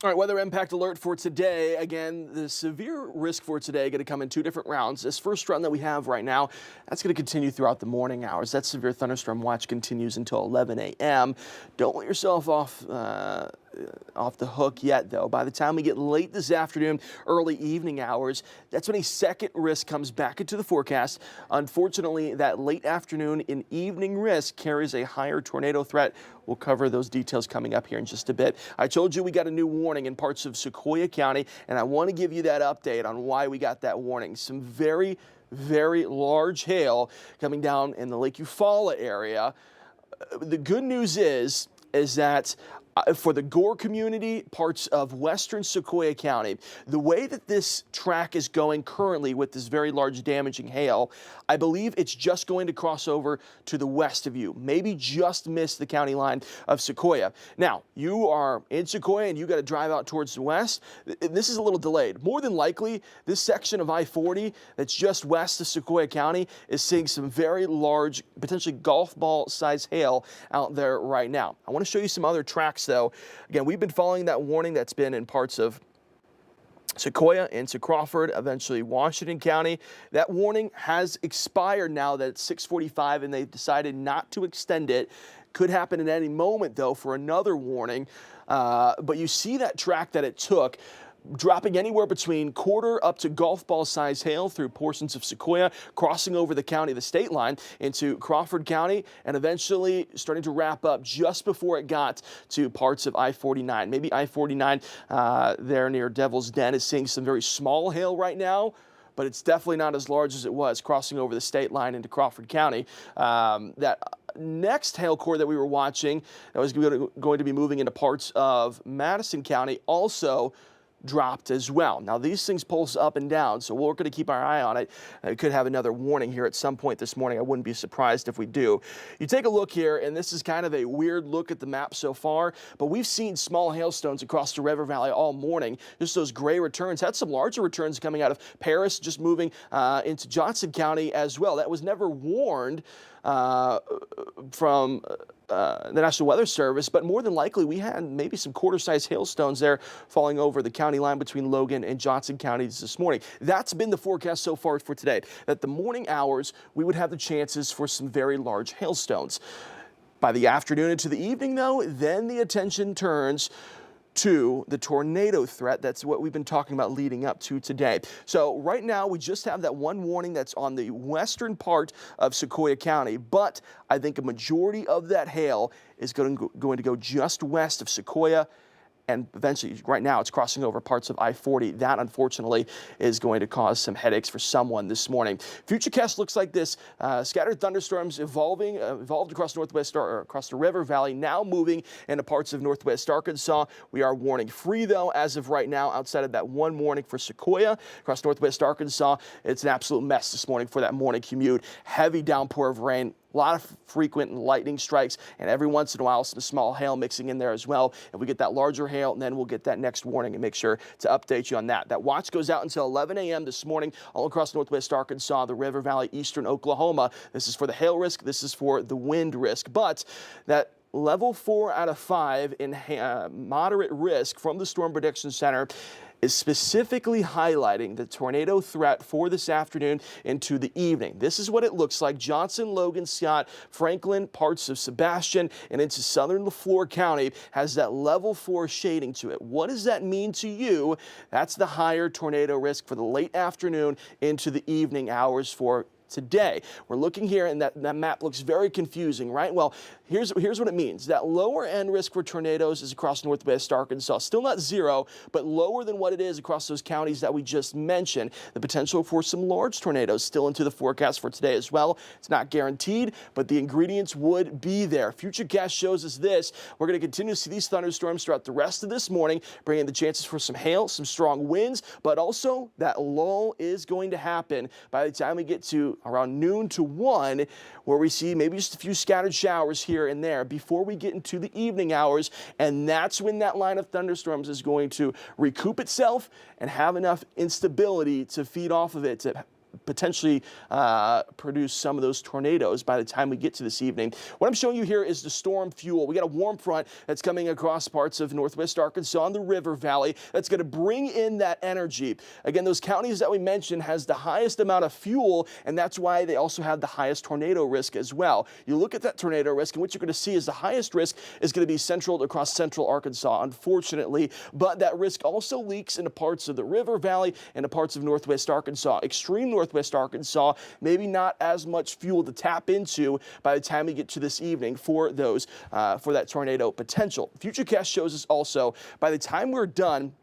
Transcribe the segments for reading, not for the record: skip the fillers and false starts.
All right, weather impact alert for today. Again, the severe risk for today going to come in two different rounds. This first round that we have right now, that's going to continue throughout the morning hours. That severe thunderstorm watch continues until 11 a.m. Don't let yourself off the hook yet, though. By the time we get late this afternoon, early evening hours, that's when a second risk comes back into the forecast. Unfortunately, that late afternoon and evening risk carries a higher tornado threat. We'll cover those details coming up here in just a bit. I told you we got a new warning in parts of Sequoia County, and I want to give you that update on why we got that warning. Some very large hail coming down in the Lake Eufaula area. The good news is that for the Gore community, parts of western Sequoia County, the way that this track is going currently with this very large damaging hail, I believe it's just going to cross over to the west of you, maybe just miss the county line of Sequoia. Now, you are in Sequoia and you got to drive out towards the west. This is a little delayed. More than likely, this section of I-40 that's just west of Sequoia County is seeing some very large, potentially golf ball size hail out there right now. I want to show you some other tracks though. Again, we've been following that warning that's been in parts of Sequoia into Crawford, eventually Washington County. That warning has expired now that it's 6:45 and they've decided not to extend it. Could happen at any moment though for another warning. But you see that track that it took, dropping anywhere between quarter up to golf ball size hail through portions of Sequoia, crossing over the state line into Crawford County, and eventually starting to wrap up just before it got to parts of I-49. Maybe I-49 there near Devil's Den is seeing some very small hail right now, but it's definitely not as large as it was crossing over the state line into Crawford County. That next hail core that we were watching that was going to be moving into parts of Madison County also dropped as well. Now these things pulse up and down, so we're going to keep our eye on it. We could have another warning here at some point this morning. I wouldn't be surprised if we do. You take a look here, and this is kind of a weird look at the map so far, but we've seen small hailstones across the River Valley all morning. Just those gray returns. Had some larger returns coming out of Paris, just moving into Johnson County as well. That was never warned from the National Weather Service, but more than likely we had maybe some quarter-sized hailstones there falling over the county line between Logan and Johnson counties this morning. That's been the forecast so far for today, that the morning hours we would have the chances for some very large hailstones. By the afternoon into the evening, though, then the attention turns to the tornado threat. That's what we've been talking about leading up to today. So right now we just have that one warning that's on the western part of Sequoia County, but I think a majority of that hail is going to go just west of Sequoia, and eventually, right now, it's crossing over parts of I-40. That, unfortunately, is going to cause some headaches for someone this morning. Futurecast looks like this. Scattered thunderstorms evolved across across the River Valley, now moving into parts of northwest Arkansas. We are warning free, though, as of right now, outside of that one warning for Sequoia. Across northwest Arkansas, it's an absolute mess this morning for that morning commute. Heavy downpour of rain. A lot of frequent lightning strikes, and every once in a while some small hail mixing in there as well. If we get that larger hail, and then we'll get that next warning and make sure to update you on that. That watch goes out until 11 a.m. this morning all across northwest Arkansas, the River Valley, eastern Oklahoma. This is for the hail risk. This is for the wind risk. But that level 4 out of 5 in moderate risk from the Storm Prediction Center is specifically highlighting the tornado threat for this afternoon into the evening. This is what it looks like. Johnson, Logan, Scott, Franklin, parts of Sebastian, and into southern Leflore County has that level 4 shading to it. What does that mean to you? That's the higher tornado risk for the late afternoon into the evening hours for today. We're looking here, and that map looks very confusing, right? Well, here's what it means. That lower end risk for tornadoes is across northwest Arkansas. Still not zero, but lower than what it is across those counties that we just mentioned. The potential for some large tornadoes still into the forecast for today as well. It's not guaranteed, but the ingredients would be there. Futurecast shows us this. We're going to continue to see these thunderstorms throughout the rest of this morning, bringing the chances for some hail, some strong winds, but also that lull is going to happen by the time we get to around noon to 1, where we see maybe just a few scattered showers here and there before we get into the evening hours, and that's when that line of thunderstorms is going to recoup itself and have enough instability to feed off of it to potentially produce some of those tornadoes by the time we get to this evening. What I'm showing you here is the storm fuel. We got a warm front that's coming across parts of northwest Arkansas and the River Valley that's going to bring in that energy. Again, those counties that we mentioned has the highest amount of fuel, and that's why they also have the highest tornado risk as well. You look at that tornado risk, and what you're going to see is the highest risk is going to be central across central Arkansas, unfortunately, but that risk also leaks into parts of the River Valley and to parts of northwest Arkansas. Extreme northwest Arkansas, maybe not as much fuel to tap into by the time we get to this evening for those for that tornado potential. Futurecast shows us also by the time we're done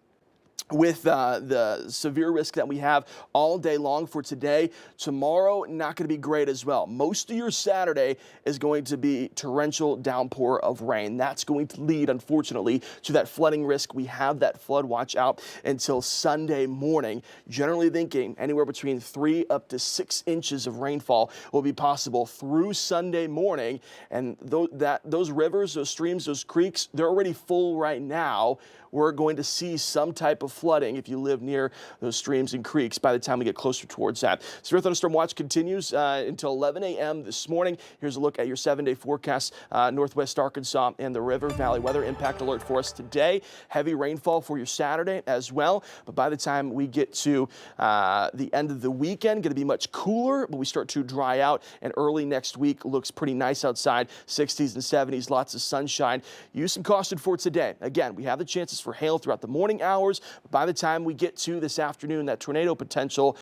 with the severe risk that we have all day long for today. Tomorrow, not going to be great as well. Most of your Saturday is going to be torrential downpour of rain. That's going to lead, unfortunately, to that flooding risk. We have that flood watch out until Sunday morning. Generally thinking anywhere between 3 up to 6 inches of rainfall will be possible through Sunday morning. And those rivers, those streams, those creeks, they're already full right now. We're going to see some type of flooding if you live near those streams and creeks by the time we get closer towards that. Severe thunderstorm watch continues until 11 a.m. this morning. Here's a look at your 7-day forecast. Northwest Arkansas and the River Valley weather impact alert for us today. Heavy rainfall for your Saturday as well. But by the time we get to the end of the weekend, going to be much cooler, but we start to dry out. And early next week looks pretty nice outside. 60s and 70s, lots of sunshine. Use some caution for today. Again, we have the chances for hail throughout the morning hours. By the time we get to this afternoon, that tornado potential